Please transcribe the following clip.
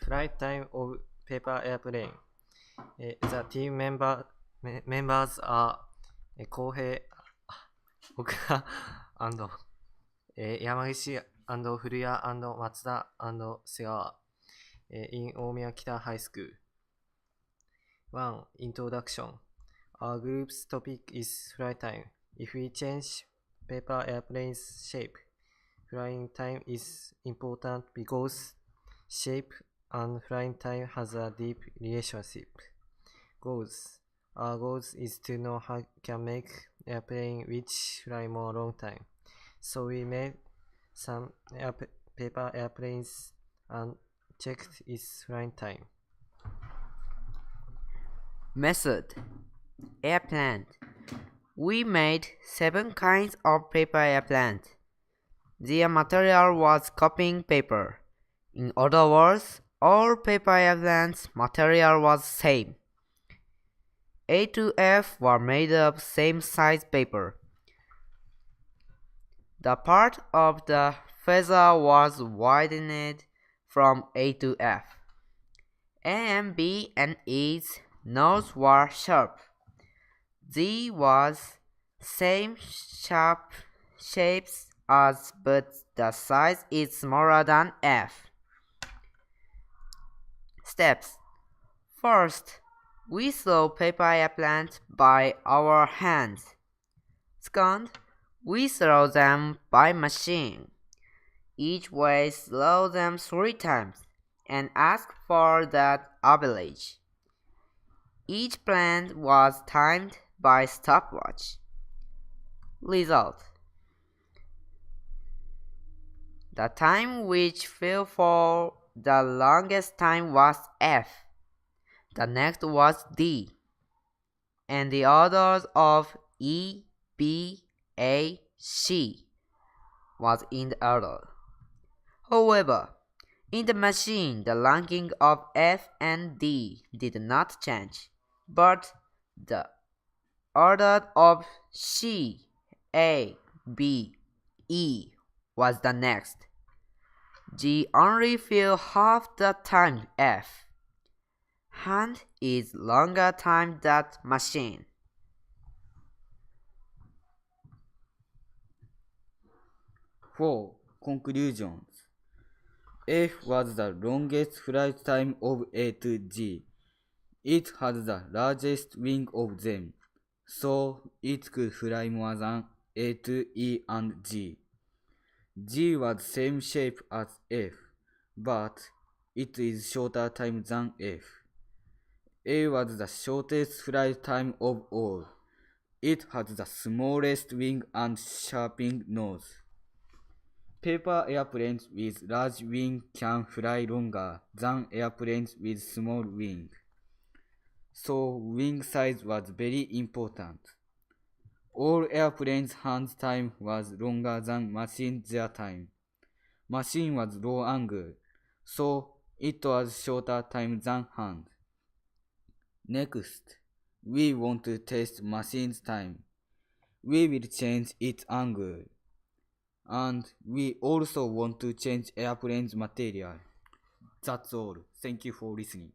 Flight time of paper airplane. The team members are 浩平、奥田山岸古谷松田瀬川in 大宮北ハイスクール。1. Introduction. Our group's topic is flight time. If we change paper airplane's shape, flying time is important because shape and flying time has a deep relationship. Goals. Our goals is to know how can make airplane which fly more long time. So we made some paper airplanes and checked its flying time. Method. Airplane. We made 7 kinds of paper airplanes. Their material was copying paper. In other words, all paper airplanes material was same. A to F were made of same size paper. The part of the feather was widened from A to F. A and B and E's nose were sharp. Z was same sharp shapes as, but the size is smaller than F. Steps. First, we sew paper airplanes by our hands. Second, we sew them by machine. Each way sew them 3 times and ask for that average. Each plane was timed by stopwatch. Result. The time which fell for the longest time was F. The next was D. And the orders of E, B, A, C was in the order. However, in the machine, the ranking of F and D did not change, but the order of C, A, B, E was the next. G only fell half the time F. Hand is longer time than machine. For conclusions, F was the longest flight time of A to G. It had the largest wing of them, so it could fly more than A to E and G. G was same shape as F, but it is shorter time than F. A was the shortest flight time of all. It had the smallest wing and sharpened nose. Paper airplanes with large wing can fly longer than airplanes with small wing. So wing size was very important. All airplanes' hand time was longer than machine their time. Machine was low angle, so it was shorter time than hand. Next, we want to test machine's time. We will change its angle. And we also want to change airplane's material. That's all. Thank you for listening.